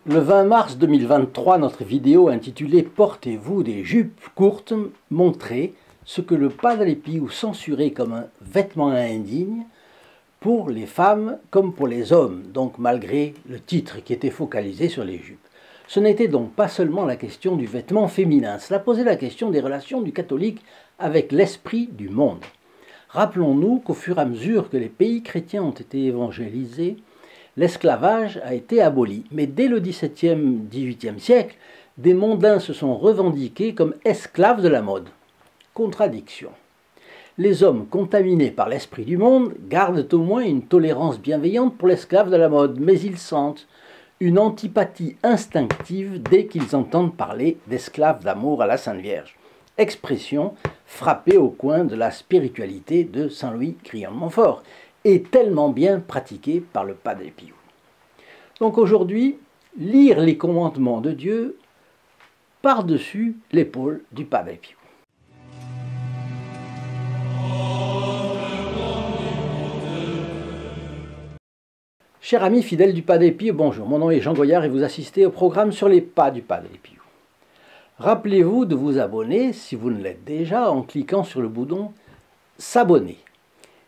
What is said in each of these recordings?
Le 20 mars 2023, notre vidéo intitulée « Portez-vous des jupes courtes » montrait ce que le Padre Pio censurait comme un vêtement indigne pour les femmes comme pour les hommes, donc malgré le titre qui était focalisé sur les jupes. Ce n'était donc pas seulement la question du vêtement féminin, cela posait la question des relations du catholique avec l'esprit du monde. Rappelons-nous qu'au fur et à mesure que les pays chrétiens ont été évangélisés, l'esclavage a été aboli, mais dès le XVIIe, XVIIIe siècle, des mondains se sont revendiqués comme esclaves de la mode. Contradiction. Les hommes contaminés par l'esprit du monde gardent au moins une tolérance bienveillante pour l'esclave de la mode, mais ils sentent une antipathie instinctive dès qu'ils entendent parler d'esclaves d'amour à la Sainte Vierge. Expression frappée au coin de la spiritualité de Saint Louis Crillon de Montfort, et tellement bien pratiquée par le Padre Pio. Donc aujourd'hui, lire les commandements de Dieu par-dessus l'épaule du Padre Pio. Chers amis fidèles du Padre Pio, bonjour, mon nom est Jean Goyard et vous assistez au programme sur les pas du Padre Pio. Rappelez-vous de vous abonner, si vous ne l'êtes déjà, en cliquant sur le bouton « S'abonner »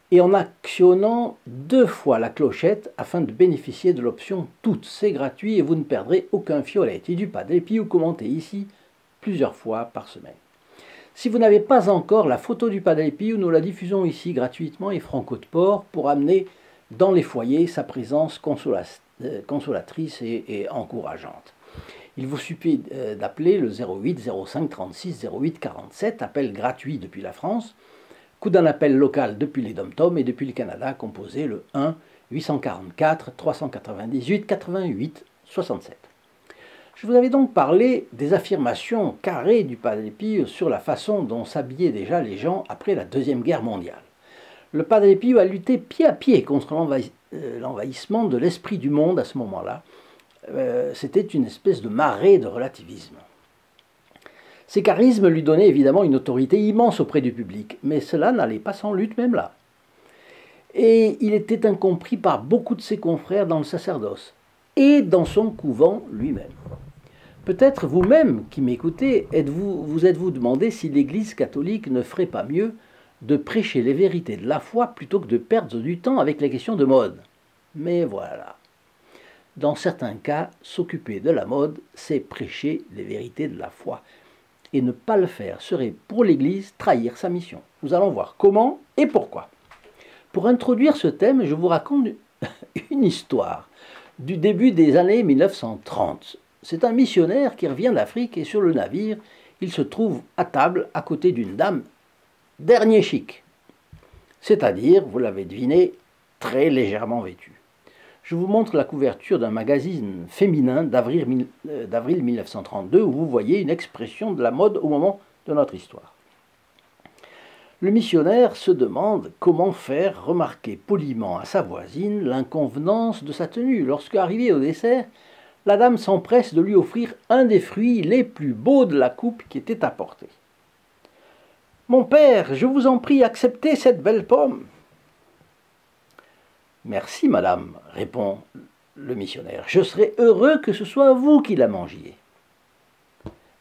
et en actionnant 2 fois la clochette afin de bénéficier de l'option « Toutes ». C'est gratuit et vous ne perdrez aucun fiolet. Et du Padre Pio commenté ici plusieurs fois par semaine. Si vous n'avez pas encore la photo du Padre Pio, nous la diffusons ici gratuitement et franco de port pour amener dans les foyers sa présence consolatrice et encourageante. Il vous suffit d'appeler le 08 05 36 08 47, appel gratuit depuis la France, coup d'un appel local depuis les Dom-Tom et depuis le Canada, composé le 1 844 398 88 67. Je vous avais donc parlé des affirmations carrées du Padre Pio sur la façon dont s'habillaient déjà les gens après la Deuxième Guerre mondiale. Le Padre Pio a lutté pied à pied contre l'envahissement de l'esprit du monde à ce moment-là. C'était une espèce de marée de relativisme. Ces charismes lui donnaient évidemment une autorité immense auprès du public, mais cela n'allait pas sans lutte même là. Et il était incompris par beaucoup de ses confrères dans le sacerdoce, et dans son couvent lui-même. Peut-être vous-même qui m'écoutez, vous êtes-vous demandé si l'Église catholique ne ferait pas mieux de prêcher les vérités de la foi plutôt que de perdre du temps avec les questions de mode. Mais voilà. Dans certains cas, s'occuper de la mode, c'est prêcher les vérités de la foi. Et ne pas le faire serait pour l'Église trahir sa mission. Nous allons voir comment et pourquoi. Pour introduire ce thème, je vous raconte une histoire du début des années 1930. C'est un missionnaire qui revient d'Afrique et sur le navire, il se trouve à table à côté d'une dame dernier chic, c'est-à-dire, vous l'avez deviné, très légèrement vêtue. Je vous montre la couverture d'un magazine féminin d'avril 1932 où vous voyez une expression de la mode au moment de notre histoire. Le missionnaire se demande comment faire remarquer poliment à sa voisine l'inconvenance de sa tenue. Lorsque, arrivée au dessert, la dame s'empresse de lui offrir un des fruits les plus beaux de la coupe qui était apportée. « Mon père, je vous en prie, acceptez cette belle pomme. » « Merci, madame, répond le missionnaire. Je serais heureux que ce soit vous qui la mangiez. »«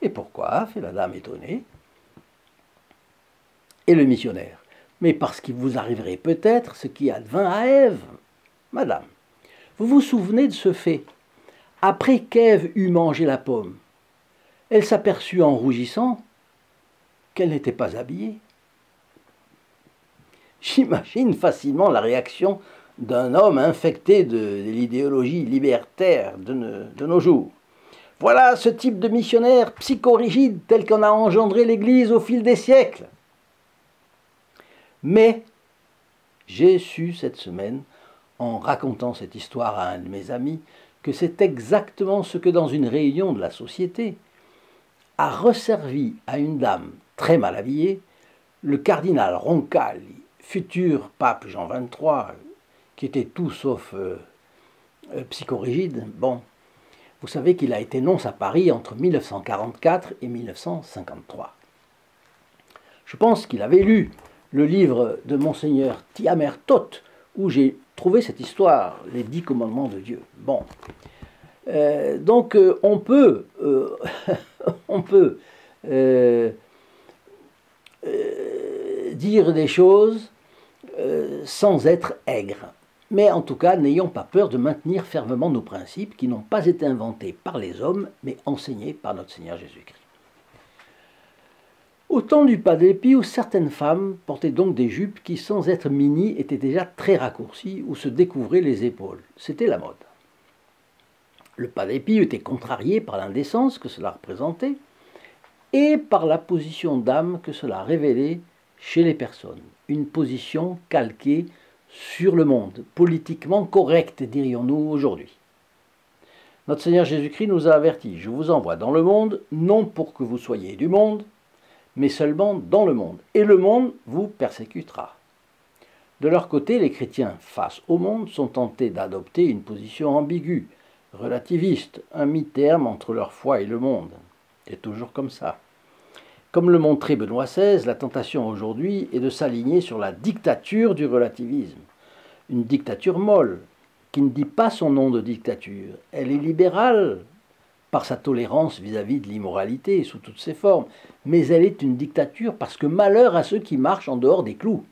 Et pourquoi ?» fait la dame étonnée. Et le missionnaire. « Mais parce qu'il vous arriverait peut-être ce qui advint à Ève. Madame, vous vous souvenez de ce fait. Après qu'Ève eut mangé la pomme, elle s'aperçut en rougissant qu'elle n'était pas habillée. » J'imagine facilement la réaction d'un homme infecté de l'idéologie libertaire de nos jours. Voilà ce type de missionnaire psychorigide tel qu'en a engendré l'Église au fil des siècles. Mais j'ai su cette semaine, en racontant cette histoire à un de mes amis, que c'est exactement ce que dans une réunion de la société a resservi à une dame très mal habillée le cardinal Roncalli, futur pape Jean XXIII, qui était tout sauf psychorigide. Bon, vous savez qu'il a été nonce à Paris entre 1944 et 1953. Je pense qu'il avait lu le livre de Monseigneur Thiamer Tot, où j'ai trouvé cette histoire, les 10 commandements de Dieu. Bon, Donc on peut, on peut dire des choses sans être aigre. Mais en tout cas, n'ayons pas peur de maintenir fermement nos principes qui n'ont pas été inventés par les hommes, mais enseignés par notre Seigneur Jésus-Christ. Au temps du pas des Pies, certaines femmes portaient donc des jupes qui, sans être mini, étaient déjà très raccourcies ou se découvraient les épaules. C'était la mode. Le pas des Pies était contrarié par l'indécence que cela représentait et par la position d'âme que cela révélait chez les personnes. Une position calquée sur le monde, politiquement correcte, dirions-nous aujourd'hui. Notre Seigneur Jésus-Christ nous a avertis, je vous envoie dans le monde, non pour que vous soyez du monde, mais seulement dans le monde, et le monde vous persécutera. De leur côté, les chrétiens, face au monde, sont tentés d'adopter une position ambiguë, relativiste, un mi-terme entre leur foi et le monde. C'est toujours comme ça. Comme le montrait Benoît XVI, la tentation aujourd'hui est de s'aligner sur la dictature du relativisme. Une dictature molle, qui ne dit pas son nom de dictature. Elle est libérale par sa tolérance vis-à-vis de l'immoralité sous toutes ses formes, mais elle est une dictature parce que malheur à ceux qui marchent en dehors des clous.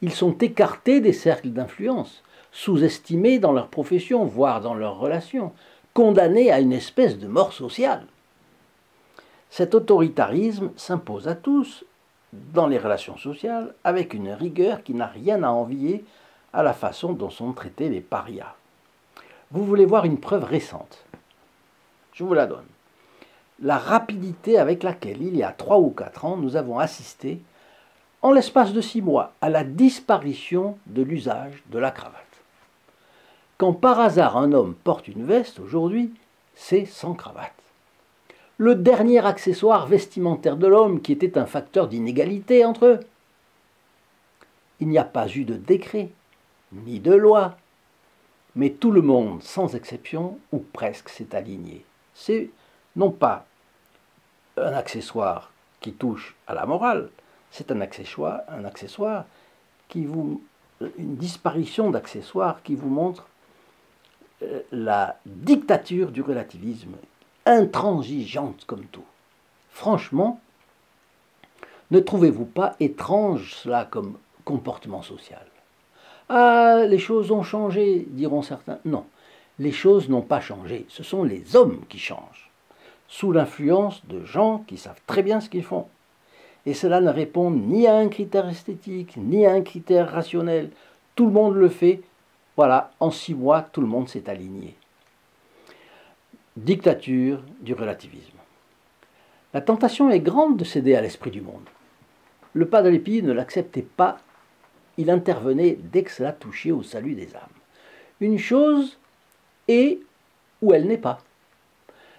Ils sont écartés des cercles d'influence, sous-estimés dans leur profession, voire dans leurs relations, condamnés à une espèce de mort sociale. Cet autoritarisme s'impose à tous dans les relations sociales avec une rigueur qui n'a rien à envier à la façon dont sont traités les parias. Vous voulez voir une preuve récente? Je vous la donne. La rapidité avec laquelle, il y a 3 ou 4 ans, nous avons assisté, en l'espace de 6 mois, à la disparition de l'usage de la cravate. Quand par hasard un homme porte une veste, aujourd'hui, c'est sans cravate. Le dernier accessoire vestimentaire de l'homme qui était un facteur d'inégalité entre eux. Il n'y a pas eu de décret, ni de loi, mais tout le monde, sans exception, ou presque, s'est aligné. C'est non pas un accessoire qui touche à la morale, c'est un accessoire qui vous, une disparition d'accessoires qui vous montre la dictature du relativisme, intransigeante comme tout. Franchement, ne trouvez-vous pas étrange cela comme comportement social? Ah, les choses ont changé, diront certains. Non, les choses n'ont pas changé, ce sont les hommes qui changent, sous l'influence de gens qui savent très bien ce qu'ils font. Et cela ne répond ni à un critère esthétique, ni à un critère rationnel. Tout le monde le fait. Voilà, en 6 mois, tout le monde s'est aligné. Dictature du relativisme. La tentation est grande de céder à l'esprit du monde. Le pas de l'Épi ne l'acceptait pas. Il intervenait dès que cela touchait au salut des âmes. Une chose est où elle n'est pas.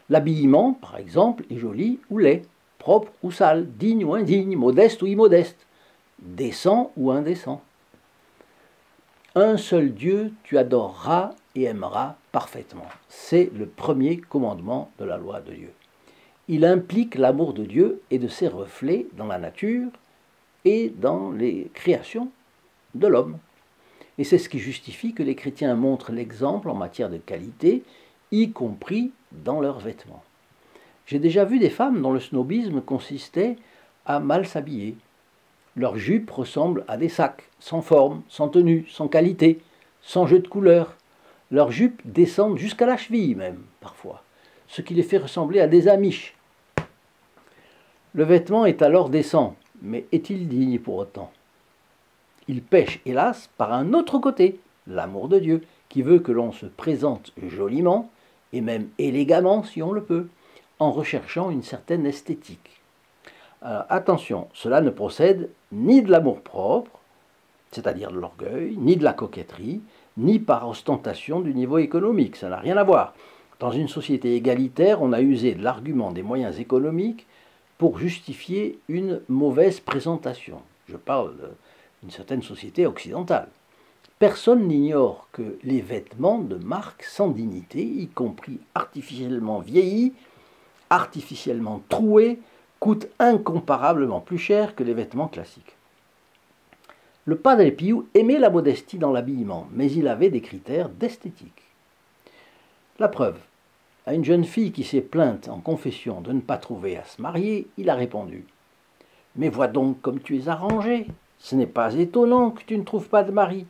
L'habillement, par exemple, est joli ou laid, propre ou sale, digne ou indigne, modeste ou immodeste, décent ou indécent. Un seul Dieu tu adoreras et aimeras parfaitement. C'est le premier commandement de la loi de Dieu. Il implique l'amour de Dieu et de ses reflets dans la nature et dans les créations de l'homme. Et c'est ce qui justifie que les chrétiens montrent l'exemple en matière de qualité, y compris dans leurs vêtements. J'ai déjà vu des femmes dont le snobisme consistait à mal s'habiller. Leurs jupes ressemblent à des sacs, sans forme, sans tenue, sans qualité, sans jeu de couleurs. Leurs jupes descendent jusqu'à la cheville même, parfois, ce qui les fait ressembler à des amiches. Le vêtement est alors décent, mais est-il digne pour autant? Il pêche, hélas, par un autre côté, l'amour de Dieu, qui veut que l'on se présente joliment, et même élégamment si on le peut, en recherchant une certaine esthétique. Alors, attention, cela ne procède ni de l'amour-propre, c'est-à-dire de l'orgueil, ni de la coquetterie, ni par ostentation du niveau économique, ça n'a rien à voir. Dans une société égalitaire, on a usé de l'argument des moyens économiques pour justifier une mauvaise présentation. Je parle d'une certaine société occidentale. Personne n'ignore que les vêtements de marque sans dignité, y compris artificiellement vieillis, artificiellement troués, coûtent incomparablement plus cher que les vêtements classiques. Le Padre Pio aimait la modestie dans l'habillement, mais il avait des critères d'esthétique. La preuve, À une jeune fille qui s'est plainte en confession de ne pas trouver à se marier, il a répondu « Mais vois donc comme tu es arrangée. Ce n'est pas étonnant que tu ne trouves pas de mari.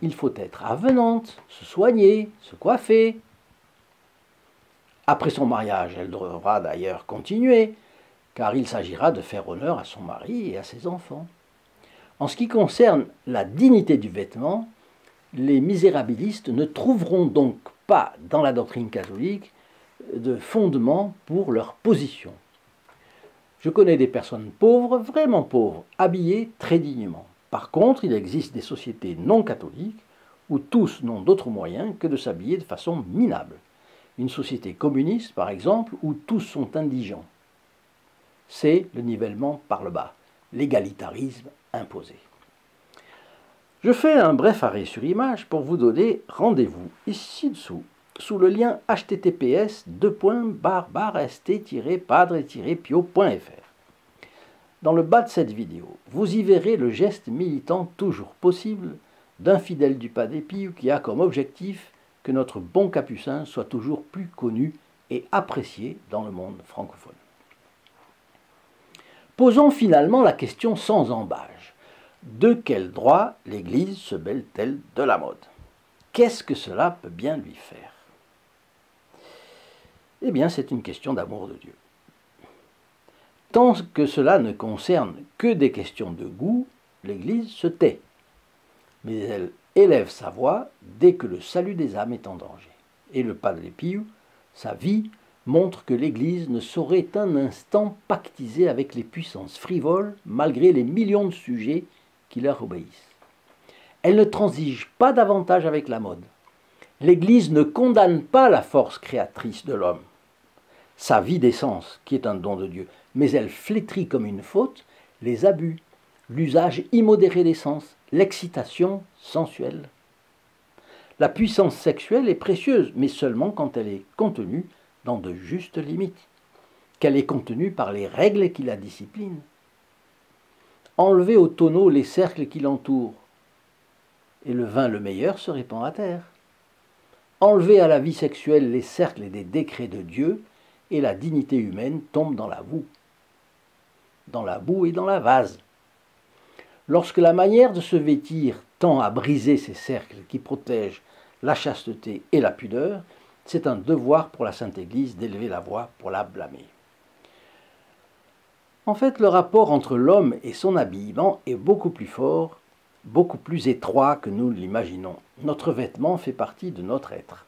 Il faut être avenante, se soigner, se coiffer. » Après son mariage, elle devra d'ailleurs continuer, car il s'agira de faire honneur à son mari et à ses enfants. En ce qui concerne la dignité du vêtement, les misérabilistes ne trouveront donc pas dans la doctrine catholique de fondement pour leur position. Je connais des personnes pauvres, vraiment pauvres, habillées très dignement. Par contre, il existe des sociétés non catholiques où tous n'ont d'autre moyen que de s'habiller de façon minable. Une société communiste, par exemple, où tous sont indigents. C'est le nivellement par le bas, l'égalitarisme imposé. Je fais un bref arrêt sur image pour vous donner rendez-vous ici-dessous, sous le lien https://st-padre-pio.fr. Dans le bas de cette vidéo, vous y verrez le geste militant toujours possible d'un fidèle du Padre Pio qui a comme objectif que notre bon capucin soit toujours plus connu et apprécié dans le monde francophone. Posons finalement la question sans embâge. De quel droit l'Église se mêle-t-elle de la mode? Qu'est-ce que cela peut bien lui faire? Eh bien, c'est une question d'amour de Dieu. Tant que cela ne concerne que des questions de goût, l'Église se tait. Mais elle élève sa voix dès que le salut des âmes est en danger. Et le Padre Pio, sa vie, montre que l'Église ne saurait un instant pactiser avec les puissances frivoles malgré les millions de sujets qui leur obéissent. Elle ne transige pas davantage avec la mode. L'Église ne condamne pas la force créatrice de l'homme, sa vie d'essence, qui est un don de Dieu, mais elle flétrit comme une faute les abus, l'usage immodéré des sens, l'excitation sensuelle. La puissance sexuelle est précieuse, mais seulement quand elle est contenue dans de justes limites, qu'elle est contenue par les règles qui la disciplinent. Enlevez au tonneau les cercles qui l'entourent, et le vin le meilleur se répand à terre. Enlevez à la vie sexuelle les cercles des décrets de Dieu, et la dignité humaine tombe dans la boue et dans la vase. Lorsque la manière de se vêtir tend à briser ces cercles qui protègent la chasteté et la pudeur, c'est un devoir pour la Sainte Église d'élever la voix pour la blâmer. En fait, le rapport entre l'homme et son habillement est beaucoup plus fort, beaucoup plus étroit que nous l'imaginons. Notre vêtement fait partie de notre être.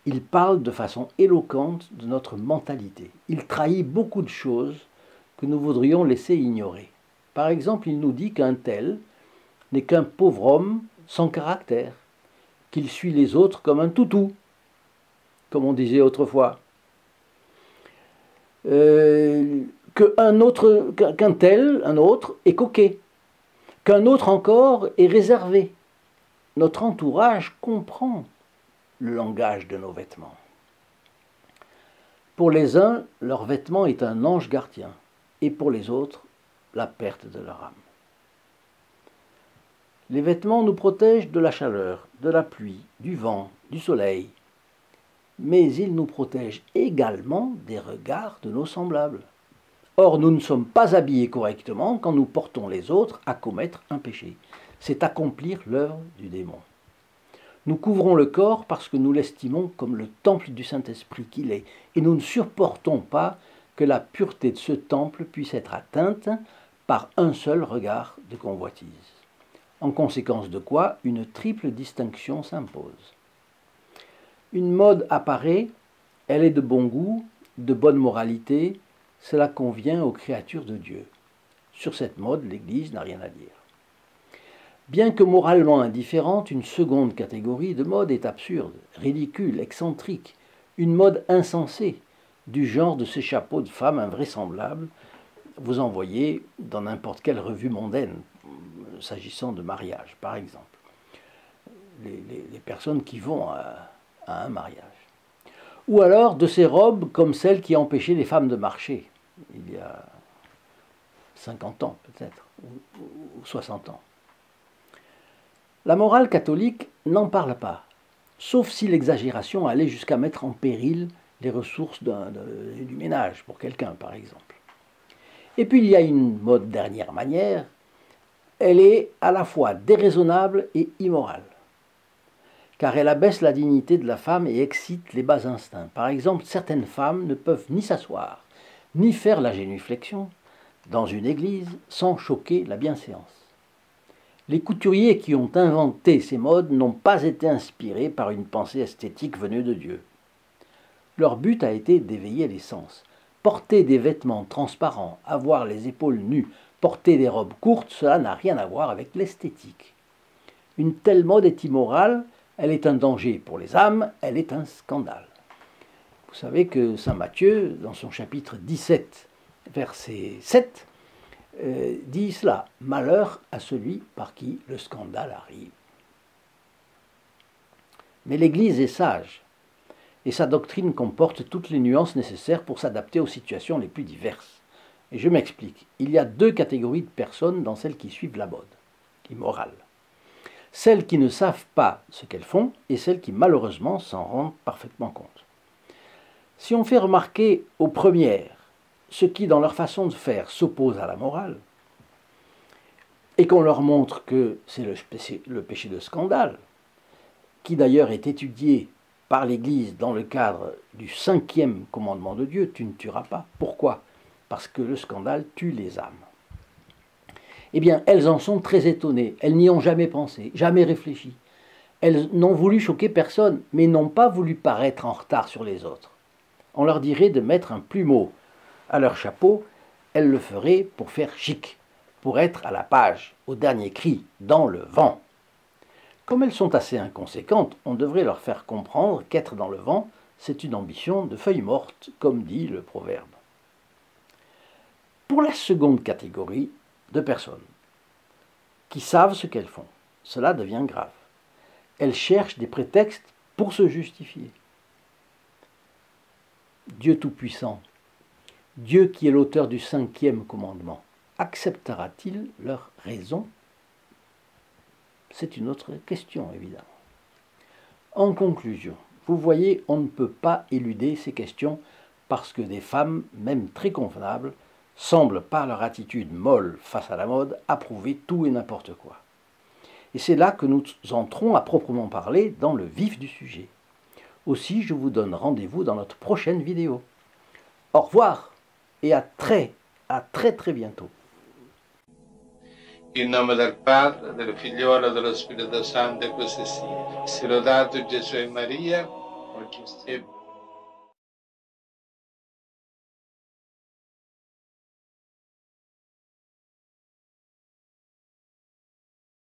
Il parle de façon éloquente de notre mentalité. Il trahit beaucoup de choses que nous voudrions laisser ignorer. Par exemple, il nous dit qu'un tel n'est qu'un pauvre homme sans caractère, qu'il suit les autres comme un toutou, comme on disait autrefois. Qu'un tel, un autre, est coquet, qu'un autre encore est réservé. Notre entourage comprend le langage de nos vêtements. Pour les uns, leur vêtement est un ange gardien, et pour les autres, la perte de leur âme. Les vêtements nous protègent de la chaleur, de la pluie, du vent, du soleil, mais ils nous protègent également des regards de nos semblables. Or, nous ne sommes pas habillés correctement quand nous portons les autres à commettre un péché. C'est accomplir l'œuvre du démon. Nous couvrons le corps parce que nous l'estimons comme le temple du Saint-Esprit qu'il est, et nous ne supportons pas que la pureté de ce temple puisse être atteinte par un seul regard de convoitise. En conséquence de quoi, une triple distinction s'impose. Une mode apparaît, elle est de bon goût, de bonne moralité, cela convient aux créatures de Dieu. Sur cette mode, l'Église n'a rien à dire. Bien que moralement indifférente, une seconde catégorie de mode est absurde, ridicule, excentrique, une mode insensée, du genre de ces chapeaux de femmes invraisemblables, vous en voyez dans n'importe quelle revue mondaine, s'agissant de mariage, par exemple. Les personnes qui vont à un mariage. Ou alors de ces robes comme celles qui empêchaient les femmes de marcher, il y a 50 ans peut-être, ou 60 ans. La morale catholique n'en parle pas, sauf si l'exagération allait jusqu'à mettre en péril les ressources du ménage pour quelqu'un, par exemple. Et puis il y a une mode dernière manière, elle est à la fois déraisonnable et immorale, car elle abaisse la dignité de la femme et excite les bas instincts. Par exemple, certaines femmes ne peuvent ni s'asseoir, ni faire la génuflexion dans une église sans choquer la bienséance. Les couturiers qui ont inventé ces modes n'ont pas été inspirés par une pensée esthétique venue de Dieu. Leur but a été d'éveiller les sens. Porter des vêtements transparents, avoir les épaules nues, porter des robes courtes, cela n'a rien à voir avec l'esthétique. Une telle mode est immorale, elle est un danger pour les âmes, elle est un scandale. Vous savez que saint Matthieu, dans son chapitre 17, verset 7, dit cela, « Malheur à celui par qui le scandale arrive ». Mais l'Église est sage, et sa doctrine comporte toutes les nuances nécessaires pour s'adapter aux situations les plus diverses. Et je m'explique, il y a deux catégories de personnes dans celles qui suivent la mode, immorale. Celles qui ne savent pas ce qu'elles font et celles qui malheureusement s'en rendent parfaitement compte. Si on fait remarquer aux premières ce qui, dans leur façon de faire, s'oppose à la morale, et qu'on leur montre que c'est le péché de scandale, qui d'ailleurs est étudié par l'Église dans le cadre du 5e commandement de Dieu, tu ne tueras pas. Pourquoi? Parce que le scandale tue les âmes. Eh bien, elles en sont très étonnées, elles n'y ont jamais pensé, jamais réfléchi. Elles n'ont voulu choquer personne, mais n'ont pas voulu paraître en retard sur les autres. On leur dirait de mettre un plumeau à leur chapeau, elles le feraient pour faire chic, pour être à la page, au dernier cri, dans le vent. Comme elles sont assez inconséquentes, on devrait leur faire comprendre qu'être dans le vent, c'est une ambition de feuille morte, comme dit le proverbe. Pour la seconde catégorie de personnes qui savent ce qu'elles font, cela devient grave. Elles cherchent des prétextes pour se justifier. Dieu Tout-Puissant, Dieu qui est l'auteur du 5e commandement, acceptera-t-il leur raison? C'est une autre question, évidemment. En conclusion, vous voyez, on ne peut pas éluder ces questions parce que des femmes, même très convenables, semblent par leur attitude molle face à la mode approuver tout et n'importe quoi. Et c'est là que nous entrons à proprement parler dans le vif du sujet. Aussi, je vous donne rendez-vous dans notre prochaine vidéo. Au revoir et à très bientôt. In nome del Padre, del Figliolo e dello Spirito Santo, e così sia. Sia lodato Gesù e Maria, oggi e